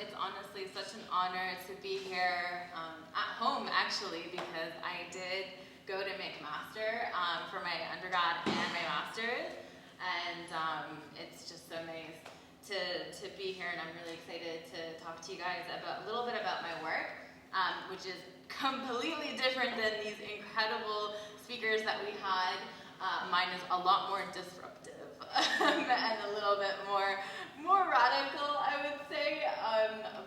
It's honestly such an honor to be here at home, actually, because I did go to McMaster for my undergrad and my master's, and it's just so nice to be here, and I'm really excited to talk to you guys about a little bit about my work, which is completely different than these incredible speakers that we had. Mine is a lot more disruptive and a little bit more radical, I would say.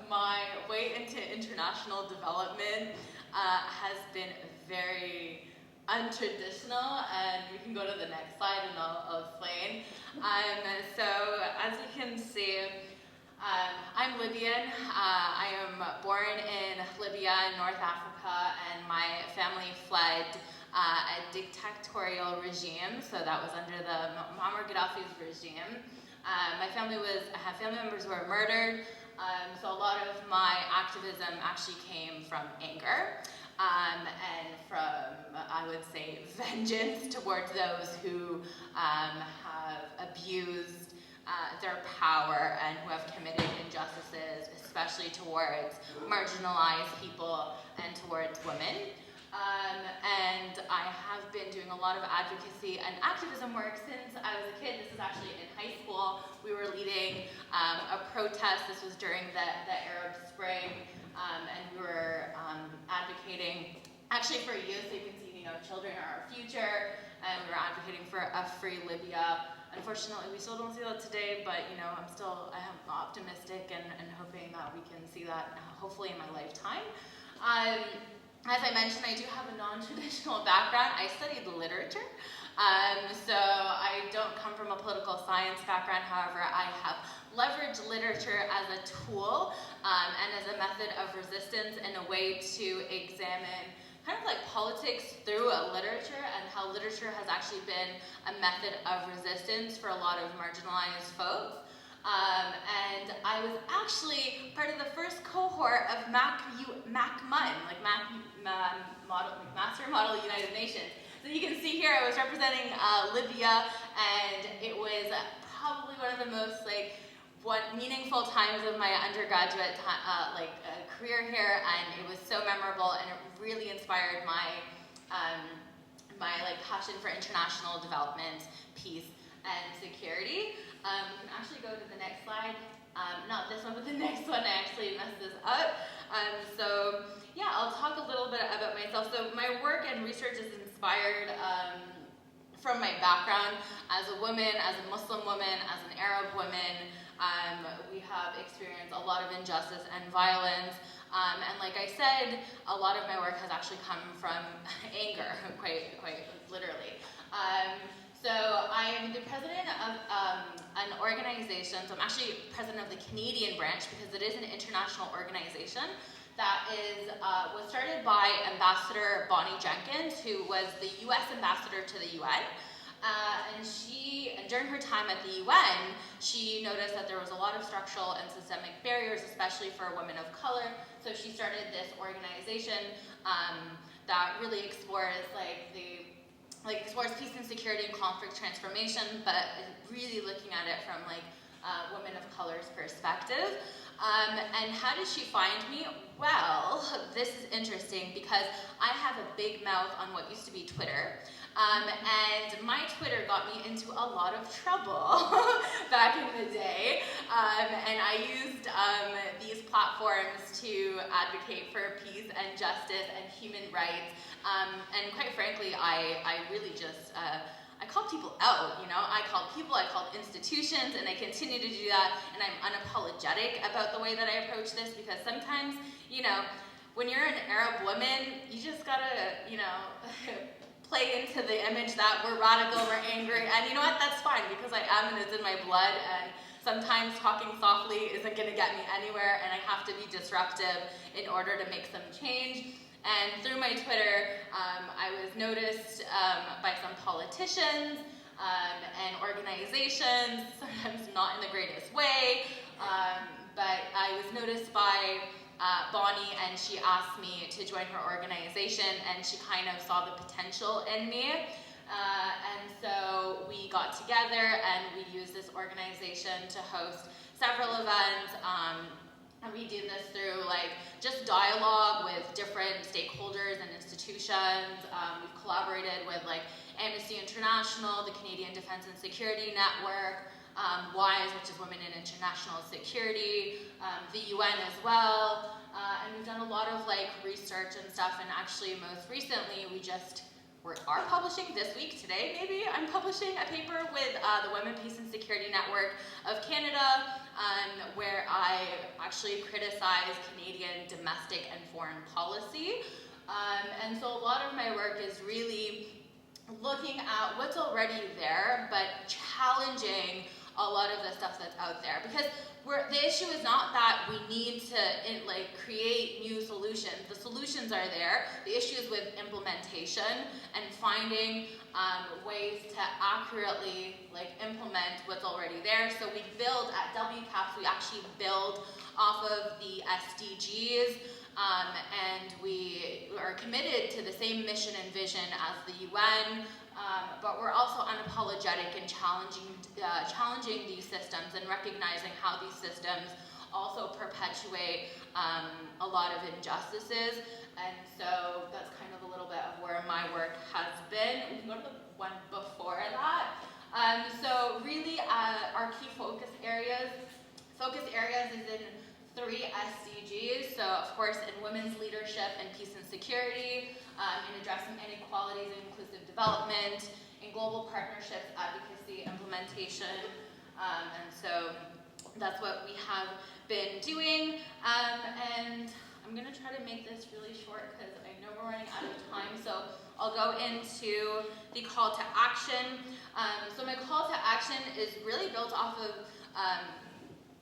My way into international development has been very untraditional, and we can go to the next slide and I'll explain. So as you can see, I'm Libyan. I am born in Libya, North Africa, and my family fled a dictatorial regime, so that was under the Muammar Gaddafi's regime. My family had family members who were murdered, so a lot of my activism actually came from anger and from, I would say, vengeance towards those who have abused their power and who have committed injustices, especially towards marginalized people and towards women. And I have been doing a lot of advocacy and activism work since I was a kid. This is actually in high school. We were leading a protest. This was during the Arab Spring, and we were advocating actually for youth. So you can see, children are our future, and we were advocating for a free Libya. Unfortunately, we still don't see that today, but I'm optimistic and hoping that we can see that hopefully in my lifetime. As I mentioned, I do have a non-traditional background. I studied literature, so I don't come from a political science background. However, I have leveraged literature as a tool and as a method of resistance and a way to examine kind of like politics through literature, and how literature has actually been a method of resistance for a lot of marginalized folks. And I was actually part of the first cohort of McMun, like McMaster Model United Nations. So you can see here I was representing Libya, and it was probably one of the most meaningful times of my undergraduate career here, and it was so memorable, and it really inspired my passion for international development, peace, and security. We can actually go to the next slide. Not this one, but the next one. I actually messed this up. So yeah, I'll talk a little bit about myself. So my work and research is inspired from my background as a woman, as a Muslim woman, as an Arab woman. We have experienced a lot of injustice and violence. And like I said, a lot of my work has actually come from anger, quite literally. So I am the president of an organization, so I'm actually president of the Canadian branch because it is an international organization that was started by Ambassador Bonnie Jenkins, who was the US ambassador to the UN. And during her time at the UN, she noticed that there was a lot of structural and systemic barriers, especially for women of color. So she started this organization that really explores explores peace and security and conflict transformation, but really looking at it from women of color's perspective. And how did she find me? Well, this is interesting because I have a big mouth on what used to be Twitter. And my Twitter got me into a lot of trouble back in the day. And I used these platforms to advocate for peace and justice and human rights. And quite frankly, I really just, I called people out, I called people, I called institutions, and I continue to do that. And I'm unapologetic about the way that I approach this, because sometimes, when you're an Arab woman, you just gotta, play into the image that we're radical, we're angry, and you know what, that's fine, because I am, and it's in my blood, and sometimes talking softly isn't gonna get me anywhere, and I have to be disruptive in order to make some change. And through my Twitter, I was noticed by some politicians and organizations, sometimes not in the greatest way, but I was noticed by Bonnie, and she asked me to join her organization, and she kind of saw the potential in me. And so we got together and we used this organization to host several events And we do this through just dialogue with different stakeholders and institutions. We've collaborated with Amnesty International, the Canadian Defence and Security Network, WISE, which is Women in International Security, the UN as well, and we've done a lot of research and stuff. And actually, most recently, we are publishing this week, today maybe, I'm publishing a paper with the Women, Peace and Security Network of Canada, where I actually criticize Canadian domestic and foreign policy. And so a lot of my work is really looking at what's already there, but challenging a lot of the stuff that's out there. Because the issue is not that we need to create new solutions. The solutions are there. The issue is with implementation and finding ways to accurately implement what's already there. So we build at WCAPS, we actually build off of the SDGs, and we are committed to the same mission and vision as the UN, but we're also unapologetic in challenging these systems and recognizing how these systems also perpetuate a lot of injustices. And so that's kind of a little bit of where my work has been. We can go to the one before that. So really our key focus areas is in 3 SDGs. So of course in women's leadership and peace and security, in addressing inequalities and inclusive development, in global partnerships, advocacy, implementation, and so that's what we have been doing. And I'm going to try to make this really short because I know we're running out of time. So I'll go into the call to action. So my call to action is really built off of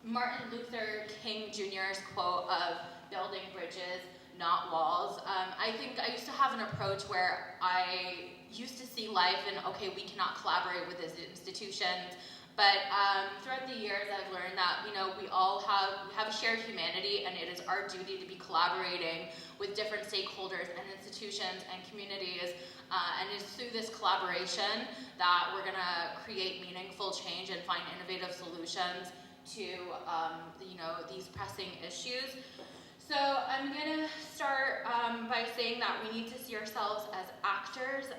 Martin Luther King Jr.'s quote of building bridges, not walls. I think I used to have an approach where I used to see life and, okay, we cannot collaborate with these institutions. But throughout the years, I've learned that, we all have a shared humanity, and it is our duty to be collaborating with different stakeholders and institutions and communities. And it's through this collaboration that we're going to create meaningful change and find innovative solutions to these pressing issues. So I'm going to start by saying that we need to see ourselves as actors,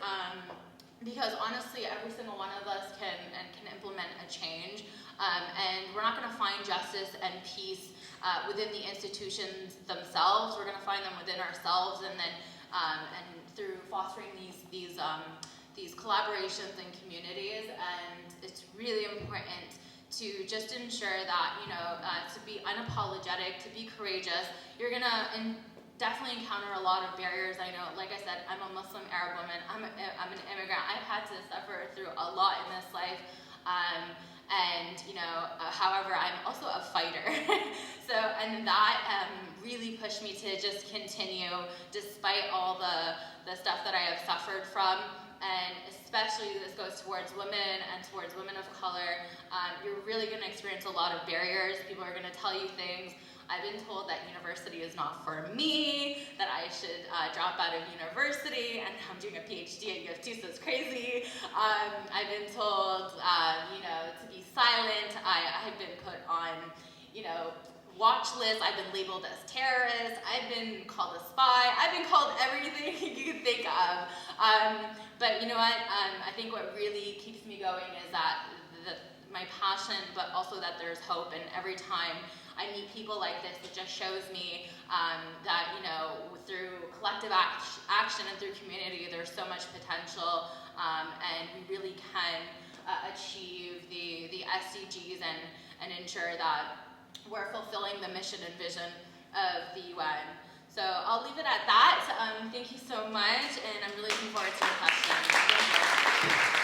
because honestly every single one of us can implement a change, and we're not going to find justice and peace within the institutions themselves. We're going to find them within ourselves, and then and through fostering these collaborations and communities. And it's really important to just ensure that, to be unapologetic, to be courageous. You're gonna definitely encounter a lot of barriers. I know, like I said, I'm a Muslim Arab woman, I'm an immigrant. I've had to suffer through a lot in this life. However, I'm also a fighter. And that really pushed me to just continue despite all the stuff that I have suffered from. And especially this goes towards women and towards women of color. You're really going to experience a lot of barriers. People are going to tell you things. I've been told that university is not for me, that I should drop out of university, and I'm doing a PhD at U of T, so it's crazy. I've been told, to be silent. I've been put on, watch lists. I've been labeled as terrorist. I've been called a spy. I've been called everything you could think of. But you know what? I think what really keeps me going is that my passion, but also that there's hope. And every time I meet people like this, it just shows me that, through collective action and through community, there's so much potential, and we really can achieve the SDGs and ensure that we're fulfilling the mission and vision of the UN. So I'll leave it at that. Thank you so much, and I'm really looking forward to your questions. Thank you.